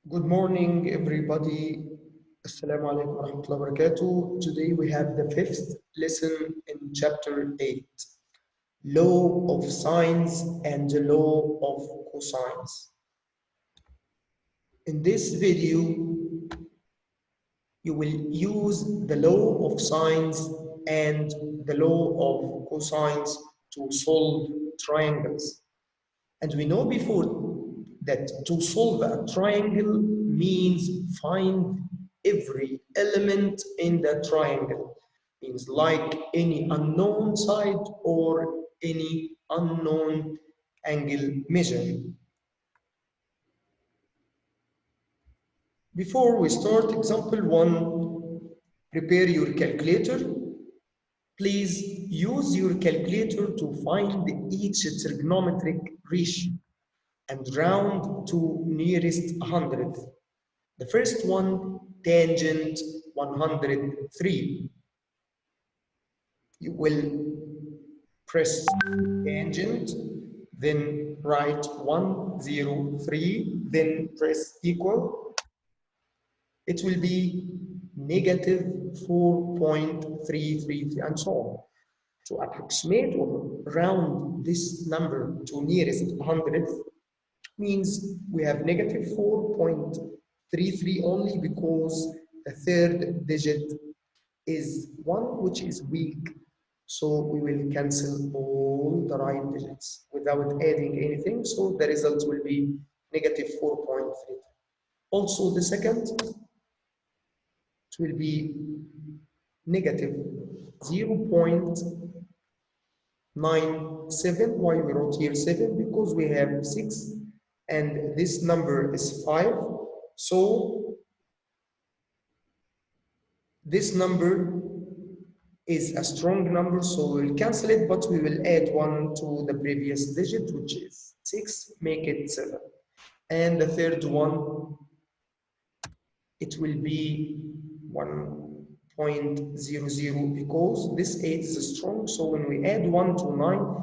Good morning, everybody. Assalamu alaikum wa rahmatullahi wa barakatuh. Today we have the fifth lesson in chapter 8, Law of Sines and the Law of Cosines. In this video, you will use the law of sines and the law of cosines to solve triangles. And we know before that to solve a triangle means find every element in the triangle. Means like any unknown side or any unknown angle measure. Before we start example 1, prepare your calculator. Please use your calculator to find each trigonometric ratio and round to nearest hundredth. The first one, tangent 103. You will press tangent, then write 103, then press equal. It will be negative 4.333 and so on. To approximate or round this number to nearest hundredth means we have negative 4.33 only because the third digit is 1, which is weak. So we will cancel all the right digits without adding anything. So the result will be negative 4.3. Also the second, it will be negative 0.97. Why we wrote here 7? Because we have 6 and this number is 5. So this number is a strong number, so we'll cancel it, but we will add 1 to the previous digit, which is 6, make it 7. And the third one, it will be 1.00 because this 8 is strong, so when we add 1 to 9,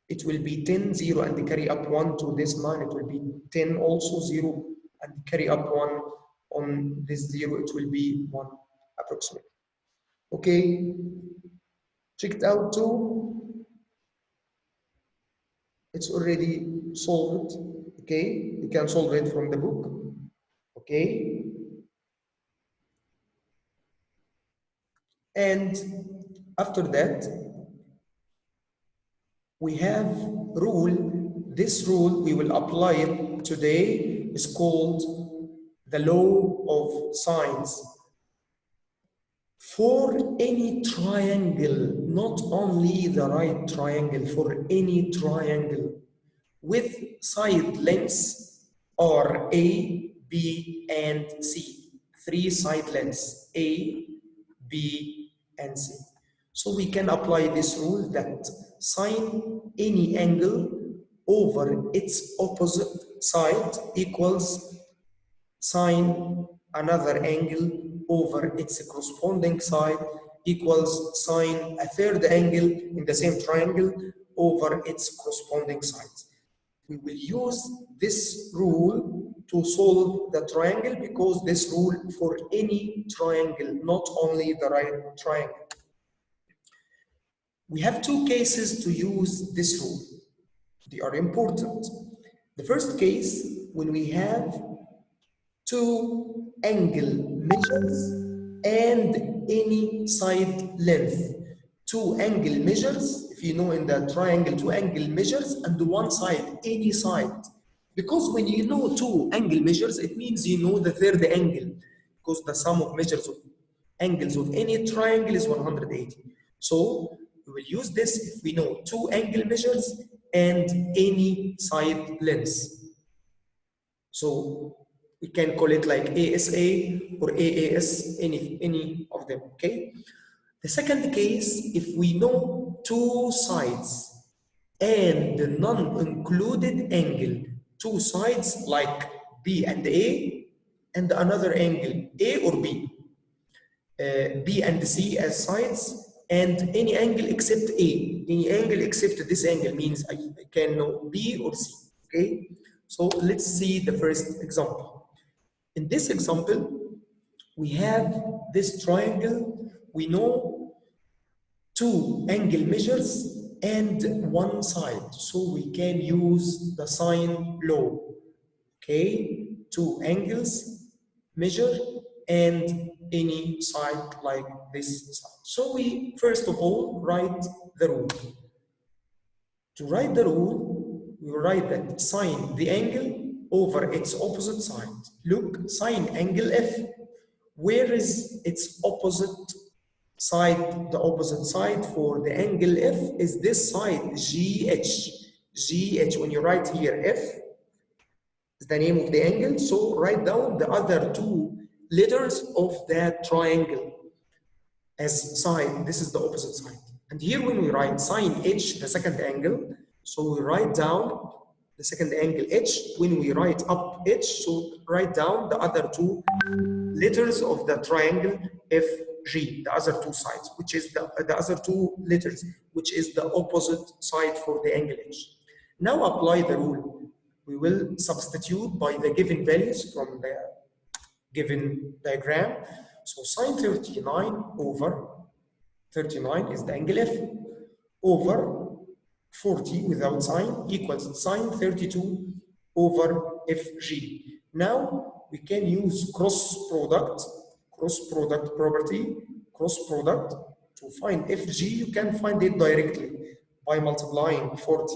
it will be 10, 0, and carry up 1 to this 9, it will be 10 also, 0, and carry up 1 on this 0, it will be 1 approximately. Okay, checked out too. It's already solved. Okay, you can solve it from the book. Okay, and after that we have rule. This rule we will apply it today is called the law of sines. For any triangle, not only the right triangle, for any triangle with side lengths are A, B, and C. 3 side lengths, A, B, and C. So we can apply this rule that sine any angle over its opposite side equals sine another angle over its corresponding side equals sine a third angle in the same triangle over its corresponding sides. We will use this rule to solve the triangle because this rule for any triangle, not only the right triangle. We have two cases to use this rule. They are important. The first case, when we have two angle measures and any side length. Two angle measures, if you know in the triangle, two angle measures and one side, any side. Because when you know two angle measures, it means you know the third angle, because the sum of measures of angles of any triangle is 180. So we will use this if we know two angle measures and any side lengths. So we can call it like ASA or AAS, any of them, okay? The second case, if we know two sides and the non-included angle, two sides like B and A, and another angle, A or B, B and C as sides, and any angle except A, any angle except this angle means I can know B or C, okay? So let's see the first example. In this example, we have this triangle. We know two angle measures and one side. So we can use the sine law. Okay, two angles measure and any side like this side. So we first of all write the rule. To write the rule, we write that sine the angle over its opposite side. Look, sine angle F. Where is its opposite side? The opposite side for the angle F is this side, GH. GH, when you write here F, is the name of the angle. So write down the other two letters of that triangle as side. This is the opposite side. And here when we write sine H, the second angle, so we write down the second angle H. When we write up H, so write down the other two letters of the triangle FG, the other two sides, which is the other two letters, which is the opposite side for the angle H. Now apply the rule. We will substitute by the given values from the given diagram. So sine 39 over 39 is the angle F over 40 without sine equals sine 32 over FG. Now we can use cross product property, cross product to find FG. You can find it directly by multiplying 40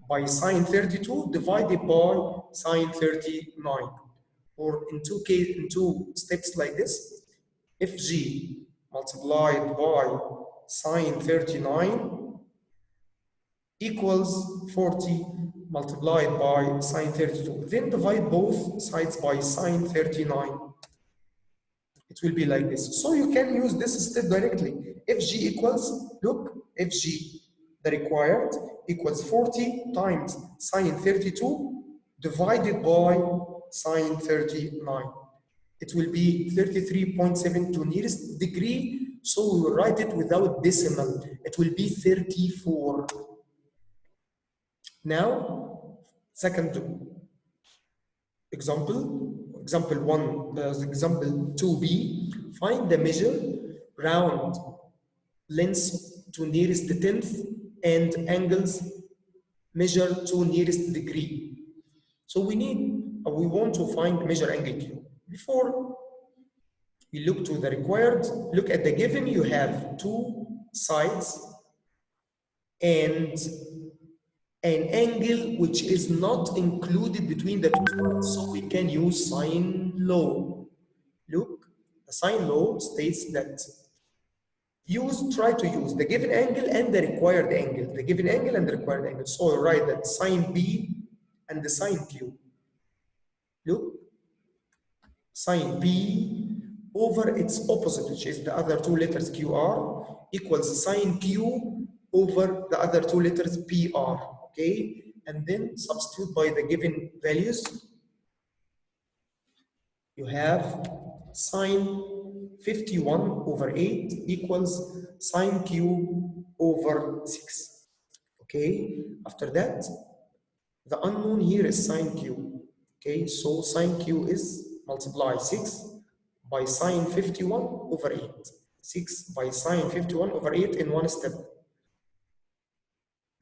by sine 32 divided by sine 39. Or in two steps like this, Fg multiplied by sine 39 equals 40 multiplied by sine 32. Then divide both sides by sine 39. It will be like this. So you can use this step directly. Fg equals, look, Fg, the required, equals 40 times sine 32 divided by sine 39. It will be 33.7 to nearest degree, so we will write it without decimal. It will be 34. Now, second example, example 1, example 2b, find the measure, round length to nearest tenth, and angles measure to nearest degree. So we want to find measure angle Q. Before we look to the required, look at the given. You have two sides and an angle which is not included between the two sides, so we can use sine law. Look, the sine law states that try to use the given angle and the required angle, the given angle and the required angle. So I write that sine B and the sine Q. Look, sine B over its opposite, which is the other two letters QR, equals sine Q over the other two letters PR, okay? And then substitute by the given values. You have sine 51 over 8 equals sine Q over 6, okay? After that, the unknown here is sine Q, okay? So sine Q is multiply 6 by sine 51 over 8. 6 by sine 51 over 8 in one step.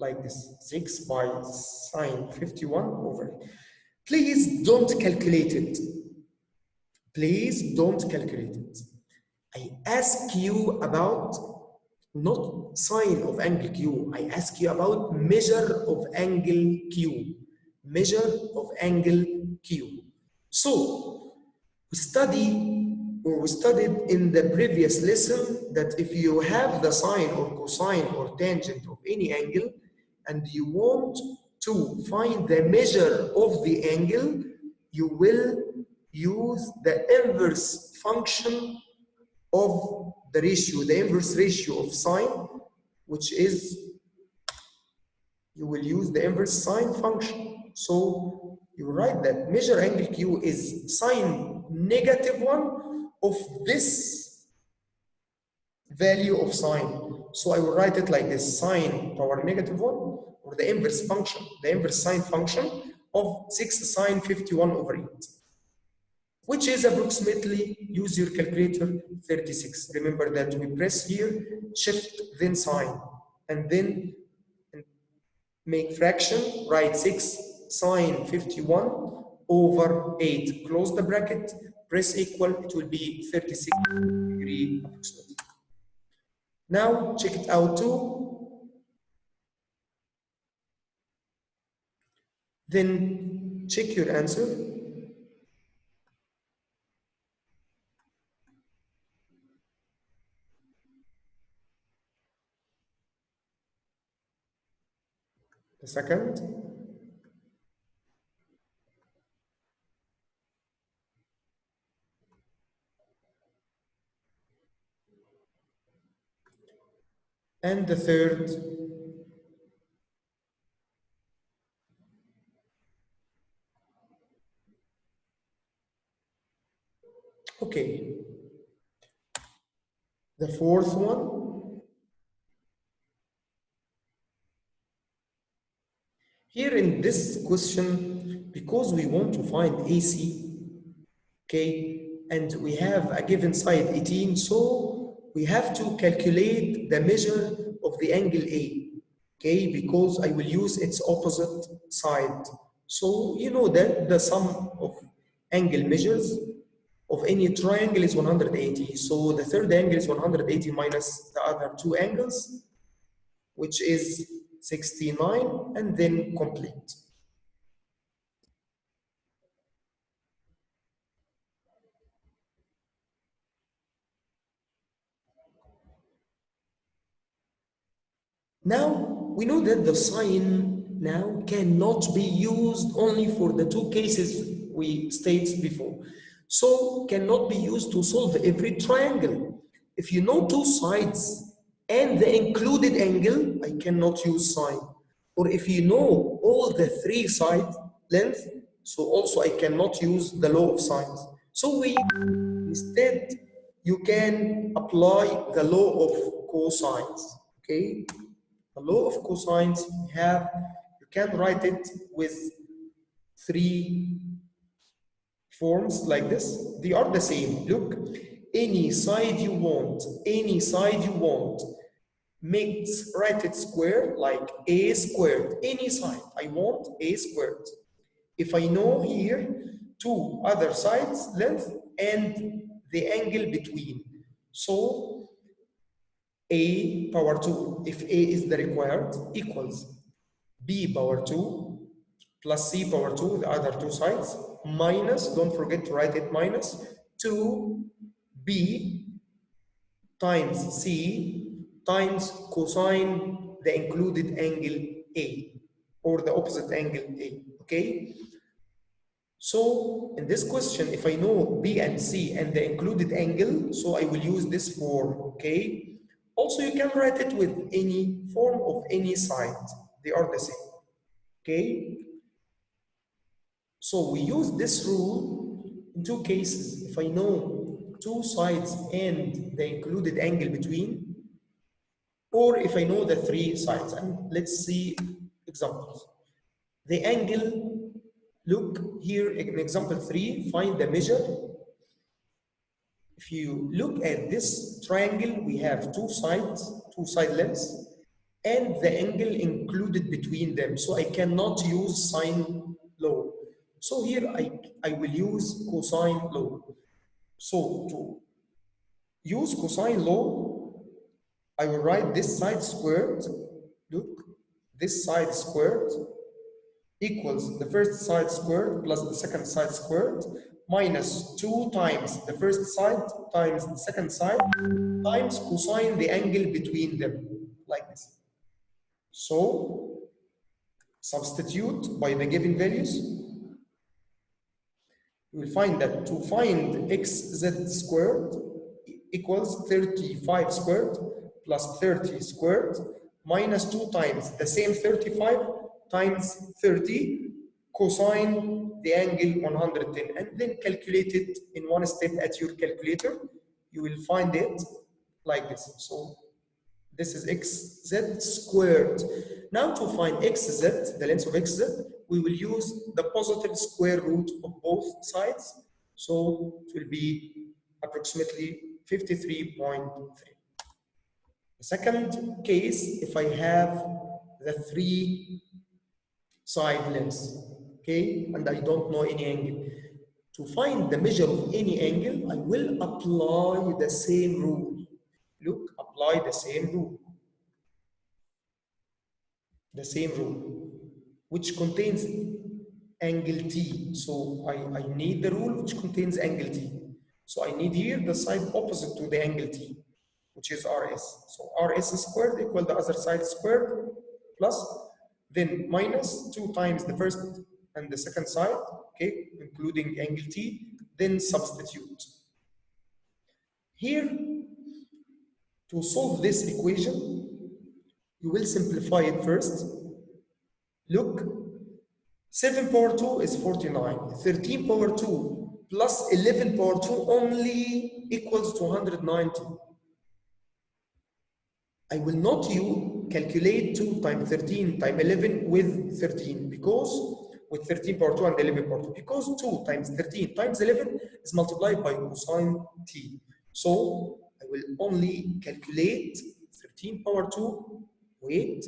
Like this, 6 by sine 51 over 8. Please don't calculate it. Please don't calculate it. I ask you about not sine of angle Q. I ask you about measure of angle Q. Measure of angle Q. So we studied in the previous lesson that if you have the sine or cosine or tangent of any angle and you want to find the measure of the angle, you will use the inverse function of the ratio, the inverse ratio of sine, which is, you will use the inverse sine function. So you write that measure angle Q is sine -1 of this value of sine. So I will write it like this, sine power -1, or the inverse function, the inverse sine function of 6 sine 51 over 8, which is approximately, use your calculator, 36. Remember that we press here, shift, then sign, and then make fraction, write 6 sine 51 over 8. Close the bracket, press equal, it will be 36 degree approximately. Now check it out too. Then check your answer. The second. And the third. Okay. The fourth one. Here in this question, because we want to find AC, okay, and we have a given side 18, so we have to calculate the measure of the angle A, okay, because I will use its opposite side. So you know that the sum of angle measures of any triangle is 180. So the third angle is 180 minus the other two angles, which is 69, and then complete. Now, we know that the sine now cannot be used only for the two cases we stated before. So, cannot be used to solve every triangle. If you know two sides and the included angle, I cannot use sine. Or if you know all the three side length, so also I cannot use the law of sines. So we instead, you can apply the law of cosines, okay? The law of cosines, you can write it with three forms like this. They are the same. Look, any side you want, write it square, like a squared, any side. I want a squared. If I know here two other sides length and the angle between. So a power 2, if a is the required, equals b power 2 plus c power 2, the other two sides, minus, don't forget to write it minus, 2b times c times cosine the included angle a, or the opposite angle a, okay? So in this question, if I know b and c and the included angle, so I will use this form, okay? Also, you can write it with any form of any side. They are the same, okay? So we use this rule in two cases. If I know two sides and the included angle between, or if I know the three sides. And let's see examples. The angle, look here in example 3, find the measure. If you look at this triangle, we have two sides, two side lengths, and the angle included between them. So I cannot use sine law. So here I will use cosine law. So to use cosine law, I will write this side squared. Look, this side squared equals the first side squared plus the second side squared minus 2 times the first side times the second side times cosine the angle between them, like this. So substitute by the given values. You will find that to find xz squared equals 35 squared plus 30 squared minus 2 times the same 35 times 30 cosine the angle 110, and then calculate it in one step at your calculator. You will find it like this. So this is xz squared. Now to find xz, the length of xz, we will use the positive square root of both sides. So it will be approximately 53.3. The second case, if I have the three side lengths, okay, and I don't know any angle. To find the measure of any angle, I will apply the same rule. Look, apply the same rule. The same rule, which contains angle T. So I need the rule which contains angle T. So I need here the side opposite to the angle T, which is RS. So RS squared equal the other side squared plus, then minus 2 times the first and the second side, okay, including angle T, then substitute. Here, to solve this equation, you will simplify it first. Look, 7 power 2 is 49. 13 power 2 plus 11 power 2 only equals 290. I will not you calculate 2 times 13 times 11 with 13 because with 13 power 2 and 11 power 2 because 2 times 13 times 11 is multiplied by cosine t. So I will only calculate 13 power 2, wait.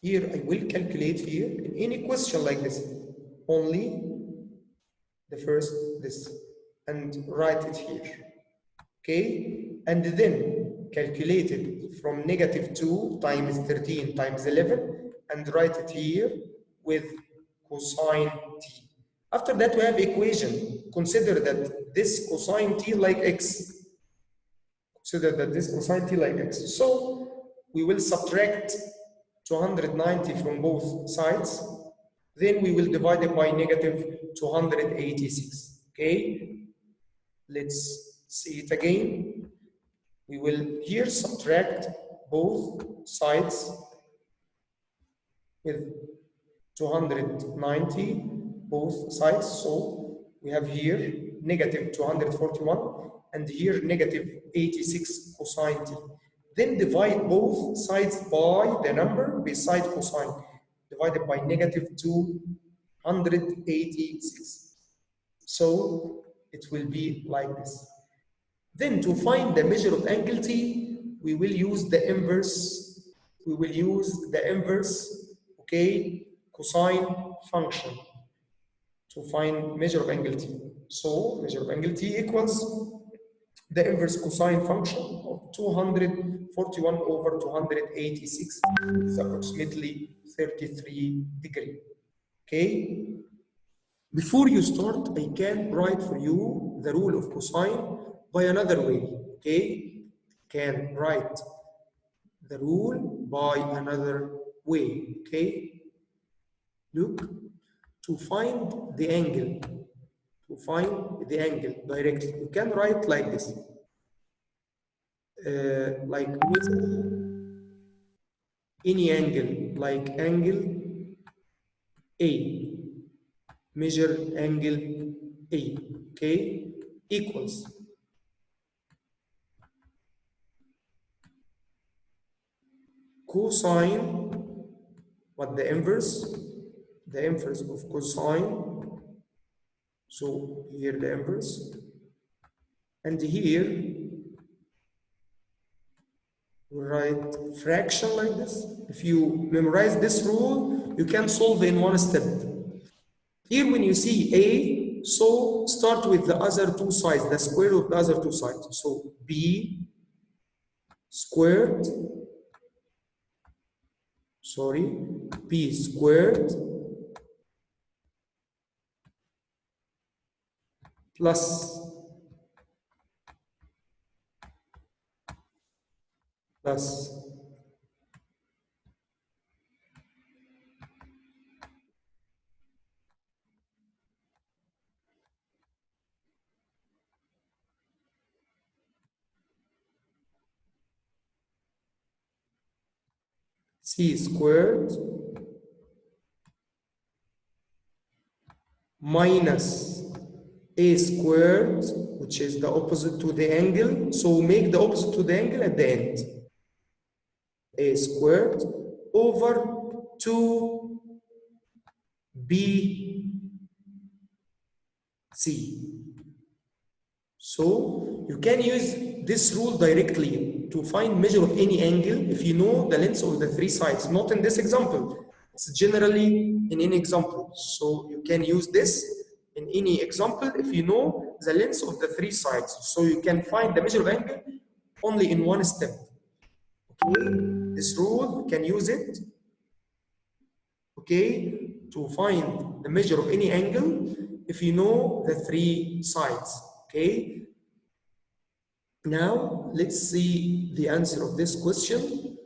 Here I will calculate here in any question like this, only the first this and write it here, okay? And then calculate it from negative 2 times 13 times 11 and write it here with cosine t. After that we have equation. Consider that this cosine t like x. Consider that this cosine t like x. So we will subtract 290 from both sides, then we will divide it by negative 286, okay? Let's see it again. We will here subtract both sides with 290, both sides, so we have here negative 241 and here negative 86 cosine t. Then divide both sides by the number beside cosine, divided by negative 286. So it will be like this. Then to find the measure of angle T, we will use the inverse. We will use the inverse, okay, cosine function to find measure of angle T. So measure of angle T equals the inverse cosine function of 241 over 286 is approximately 33 degrees. Okay? Before you start, I can write for you the rule of cosine by another way. Okay? Can write the rule by another way. Okay? Look, to find the angle, directly, you can write like this. Like any angle, like angle A, measure angle A, okay, equals cosine, what the inverse of cosine, so here the inverse, and here we write fraction like this. If you memorize this rule, you can solve in one step. Here when you see A, so start with the other two sides, the square of the other two sides. So B squared, B squared plus C squared minus A squared, which is the opposite to the angle. So make the opposite to the angle at the end. A squared over 2BC. So you can use this rule directly to find measure of any angle if you know the length of the three sides. Not in this example. It's generally in any example. So you can use this in any example if you know the length of the three sides. So you can find the measure of angle only in one step. Okay, this rule, we can use it, okay, to find the measure of any angle if you know the three sides, okay? Now, let's see the answer of this question.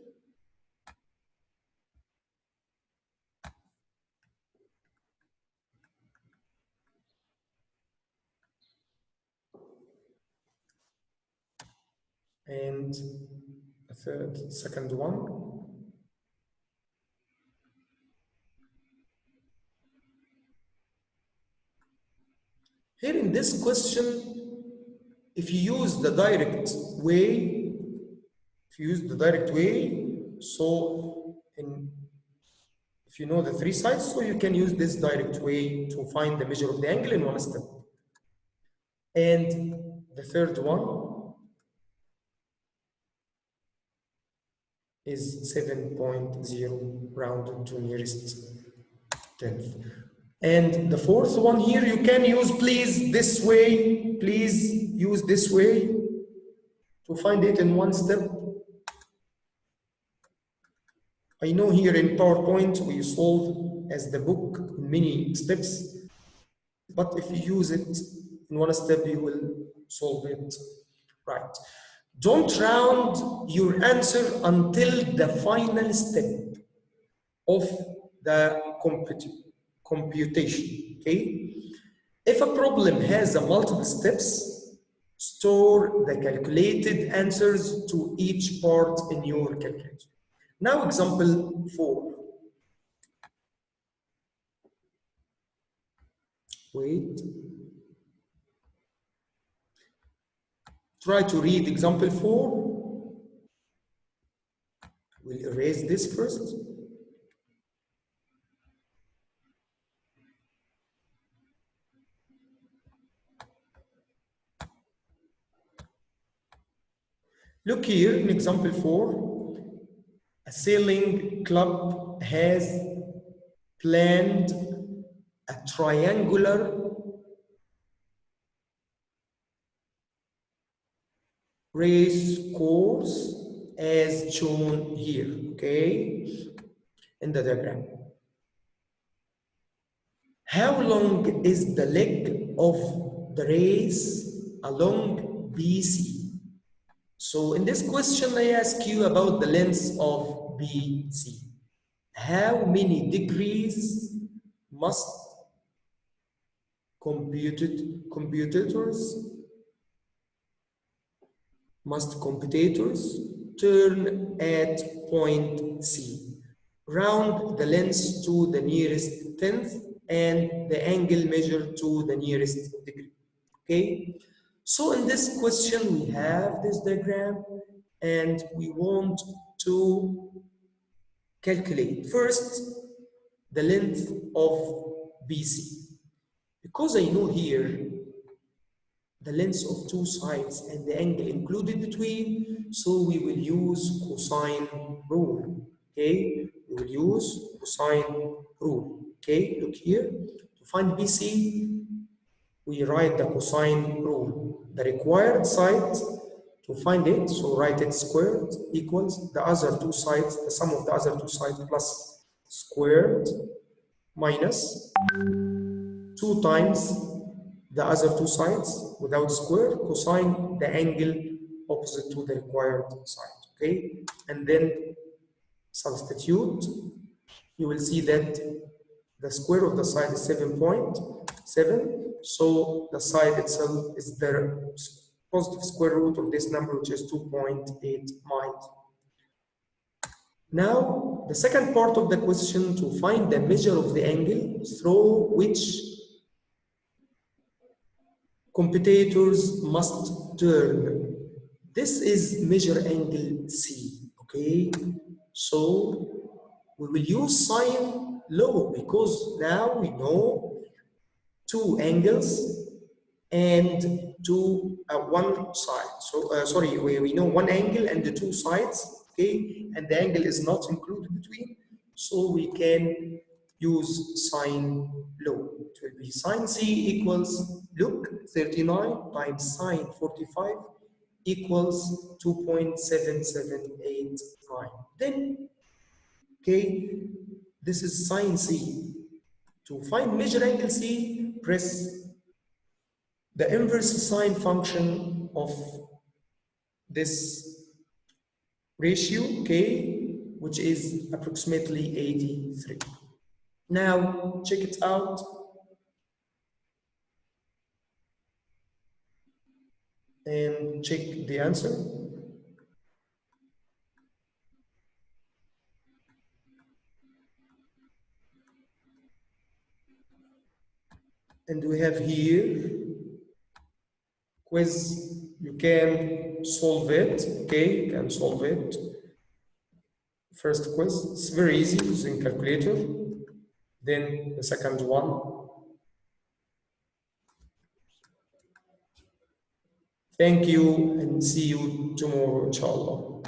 And the second one. Here in this question, if you use the direct way, if you know the three sides, so you can use this direct way to find the measure of the angle in one step. And the third one is 7.0 rounded to nearest tenth. And the fourth one here, you can use please this way, please use this way to find it in one step. I know here in PowerPoint we solve as the book in many steps, but if you use it in one step, you will solve it right. Don't round your answer until the final step of the computation, okay? If a problem has a multiple steps, store the calculated answers to each part in your calculator. Now example 4. Wait. Try to read example 4. We'll erase this first. Look here in example 4. A sailing club has planned a triangular race course as shown here, okay, in the diagram. How long is the leg of the race along BC? So in this question, I ask you about the length of BC. How many degrees must computators turn at point C? Round the length to the nearest tenth and the angle measured to the nearest degree. Okay? So in this question, we have this diagram and we want to calculate first the length of BC. Because I know here the length of two sides and the angle included between, so we will use cosine rule, okay? We will use cosine rule, okay? Look here, to find BC, we write the cosine rule. The required side, to find it, so write it squared equals the other two sides, the sum of the other two sides plus squared minus 2 times the other two sides without square, cosine the angle opposite to the required side, okay? And then substitute, you will see that the square of the side is 7.7, so the side itself is the positive square root of this number, which is 2.89. Now, the second part of the question, to find the measure of the angle through which computators must turn. This is measure angle C, okay? So we will use sine law because now we know two angles and one side. So sorry, we know one angle and the two sides, okay, and the angle is not included between, so we can use sine law. It will be sine c equals, look, 39 times sine 45 equals 2.7789. Then, okay, this is sine c. To find measure angle c, press the inverse sine function of this ratio, k, which is approximately 83. Now, check it out. And check the answer. And we have here quiz. You can solve it, okay? You can solve it. First quiz, it's very easy using calculator. Then the second one. Thank you and see you tomorrow, inshallah.